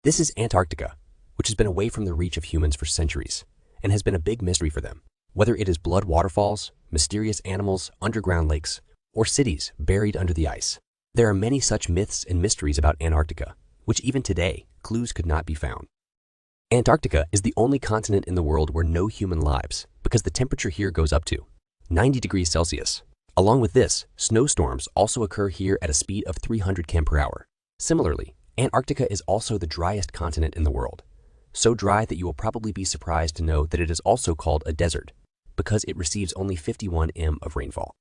This is Antarctica, which has been away from the reach of humans for centuries and has been a big mystery for them. Whether it is blood waterfalls, mysterious animals, underground lakes, or cities buried under the ice, there are many such myths and mysteries about Antarctica, which even today, clues could not be found. Antarctica is the only continent in the world where no human lives because the temperature here goes up to 90 degrees Celsius. Along with this, snowstorms also occur here at a speed of 300 km per hour. Similarly, Antarctica is also the driest continent in the world. So dry that you will probably be surprised to know that it is also called a desert because it receives only 51 m of rainfall.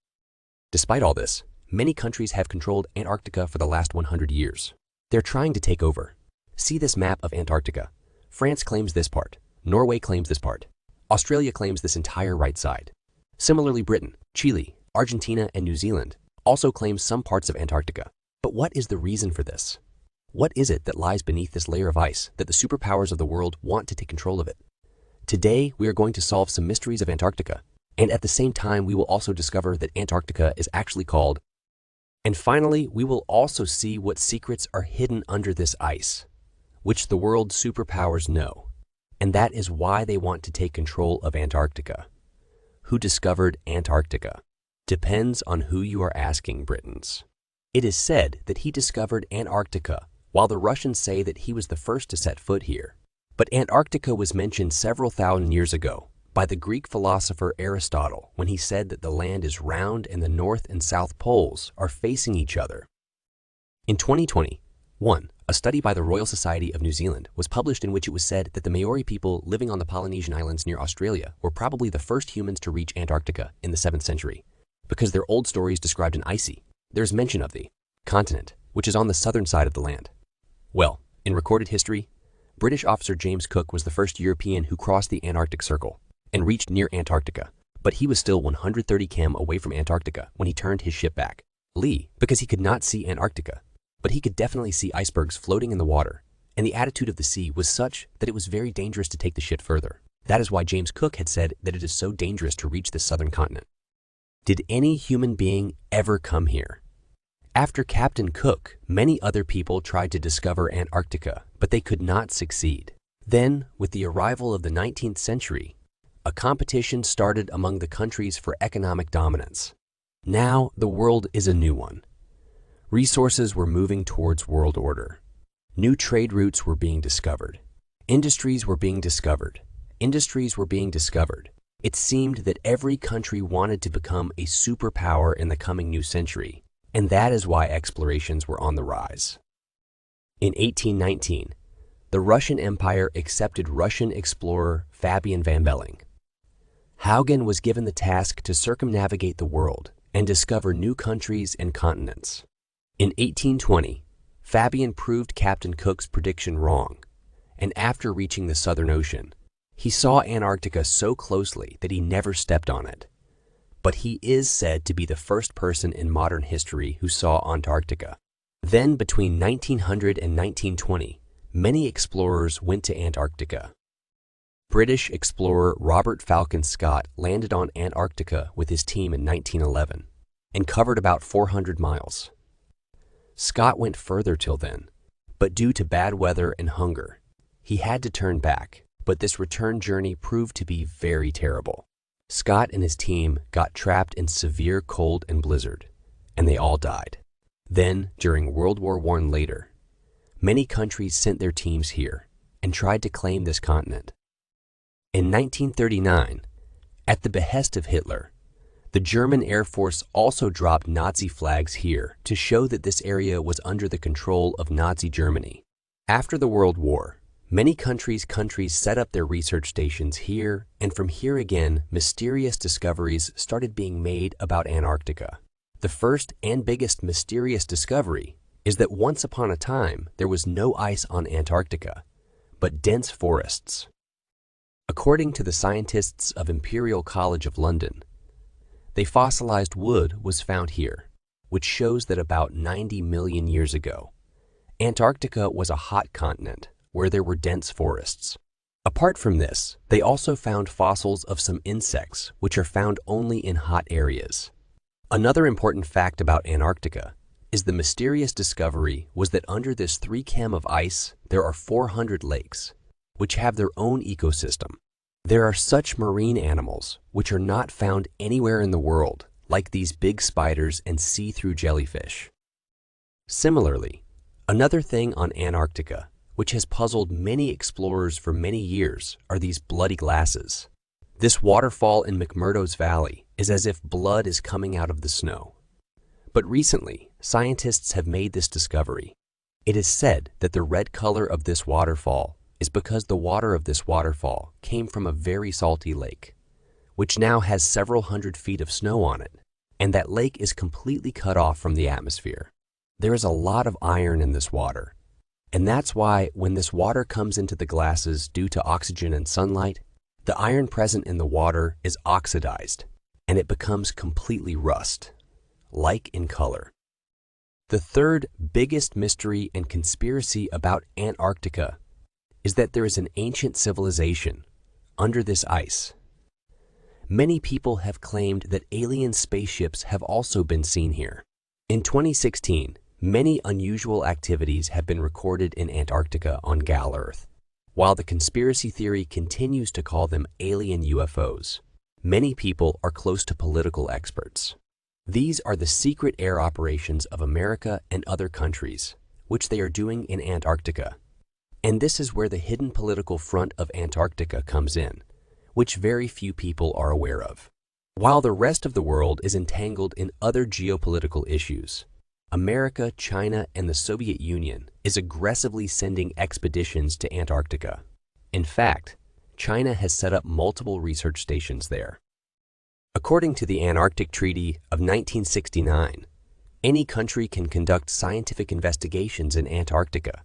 Despite all this, many countries have controlled Antarctica for the last 100 years. They're trying to take over. See this map of Antarctica. France claims this part. Norway claims this part. Australia claims this entire right side. Similarly, Britain, Chile, Argentina, and New Zealand also claim some parts of Antarctica. But what is the reason for this? What is it that lies beneath this layer of ice that the superpowers of the world want to take control of it? Today, we are going to solve some mysteries of Antarctica, and at the same time, we will also discover that Antarctica is actually called. And finally, we will also see what secrets are hidden under this ice, which the world's superpowers know, and that is why they want to take control of Antarctica. Who discovered Antarctica? Depends on who you are asking, Britons. It is said that he discovered Antarctica, while the Russians say that he was the first to set foot here. But Antarctica was mentioned several thousand years ago by the Greek philosopher Aristotle when he said that the land is round and the North and South poles are facing each other. In 2021, a study by the Royal Society of New Zealand was published in which it was said that the Maori people living on the Polynesian islands near Australia were probably the first humans to reach Antarctica in the 7th century because their old stories described an icy. There's mention of the continent, which is on the southern side of the land. Well, in recorded history, British officer James Cook was the first European who crossed the Antarctic Circle and reached near Antarctica, but he was still 130 km away from Antarctica when he turned his ship back. Because he could not see Antarctica, but he could definitely see icebergs floating in the water, and the attitude of the sea was such that it was very dangerous to take the ship further. That is why James Cook had said that it is so dangerous to reach the southern continent. Did any human being ever come here? After Captain Cook, many other people tried to discover Antarctica, but they could not succeed. Then, with the arrival of the 19th century, a competition started among the countries for economic dominance. Now, the world is a new one. Resources were moving towards world order. New trade routes were being discovered. Industries were being discovered. It seemed that every country wanted to become a superpower in the coming new century, and that is why explorations were on the rise. In 1819, the Russian Empire accepted Russian explorer Fabian van Belling. Huygens was given the task to circumnavigate the world and discover new countries and continents. In 1820, Fabian proved Captain Cook's prediction wrong, and after reaching the Southern Ocean, he saw Antarctica so closely that he never stepped on it. But he is said to be the first person in modern history who saw Antarctica. Then, between 1900 and 1920, many explorers went to Antarctica. British explorer Robert Falcon Scott landed on Antarctica with his team in 1911 and covered about 400 miles. Scott went further till then, but due to bad weather and hunger, he had to turn back, but this return journey proved to be very terrible. Scott and his team got trapped in severe cold and blizzard, and they all died. Then, during World War I later, many countries sent their teams here and tried to claim this continent. In 1939, at the behest of Hitler, the German Air Force also dropped Nazi flags here to show that this area was under the control of Nazi Germany. After the World War, many countries set up their research stations here, and from here again, mysterious discoveries started being made about Antarctica. The first and biggest mysterious discovery is that once upon a time, there was no ice on Antarctica, but dense forests. According to the scientists of Imperial College of London, they fossilized wood was found here, which shows that about 90 million years ago, Antarctica was a hot continent where there were dense forests. Apart from this, they also found fossils of some insects which are found only in hot areas. Another important fact about Antarctica is the mysterious discovery was that under this 3 km of ice, there are 400 lakes, which have their own ecosystem. There are such marine animals which are not found anywhere in the world, like these big spiders and see-through jellyfish. Similarly, another thing on Antarctica, which has puzzled many explorers for many years, are these bloody glasses. This waterfall in McMurdo's Valley is as if blood is coming out of the snow. But recently, scientists have made this discovery. It is said that the red color of this waterfall is because the water of this waterfall came from a very salty lake, which now has several hundred feet of snow on it, and that lake is completely cut off from the atmosphere. There is a lot of iron in this water, and that's why when this water comes into the glasses due to oxygen and sunlight, the iron present in the water is oxidized, and it becomes completely rust-like in color. The third biggest mystery and conspiracy about Antarctica is that there is an ancient civilization under this ice. Many people have claimed that alien spaceships have also been seen here. In 2016, many unusual activities have been recorded in Antarctica on Gal Earth. While the conspiracy theory continues to call them alien UFOs, many people are close to political experts. These are the secret air operations of America and other countries, which they are doing in Antarctica. And this is where the hidden political front of Antarctica comes in, which very few people are aware of. While the rest of the world is entangled in other geopolitical issues, America, China, and the Soviet Union is aggressively sending expeditions to Antarctica. In fact, China has set up multiple research stations there. According to the Antarctic Treaty of 1969, any country can conduct scientific investigations in Antarctica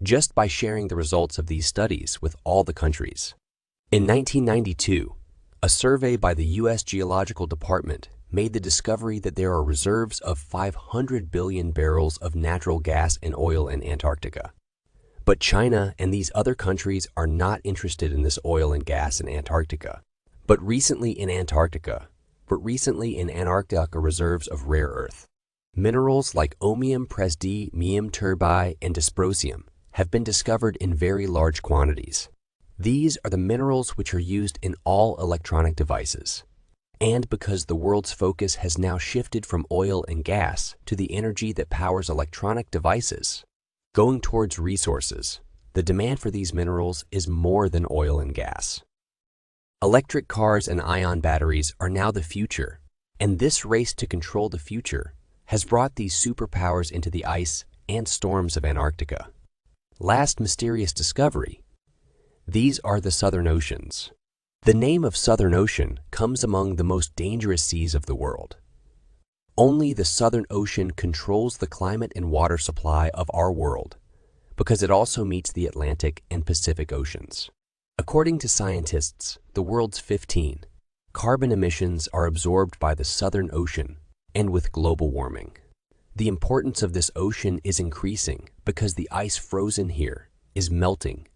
just by sharing the results of these studies with all the countries. In 1992, a survey by the U.S. Geological Department made the discovery that there are reserves of 500 billion barrels of natural gas and oil in Antarctica. But China and these other countries are not interested in this oil and gas in Antarctica. But recently in Antarctica reserves of rare earth. Minerals like ohmium, presbymium, terbii, and dysprosium have been discovered in very large quantities. These are the minerals which are used in all electronic devices. And because the world's focus has now shifted from oil and gas to the energy that powers electronic devices, going towards resources, the demand for these minerals is more than oil and gas. Electric cars and ion batteries are now the future, and this race to control the future has brought these superpowers into the ice and storms of Antarctica. Last mysterious discovery: these are the Southern Oceans. The name of Southern Ocean comes among the most dangerous seas of the world. Only the Southern Ocean controls the climate and water supply of our world because it also meets the Atlantic and Pacific Oceans. According to scientists, the world's 15 carbon emissions are absorbed by the Southern Ocean, and with global warming, the importance of this ocean is increasing because the ice frozen here is melting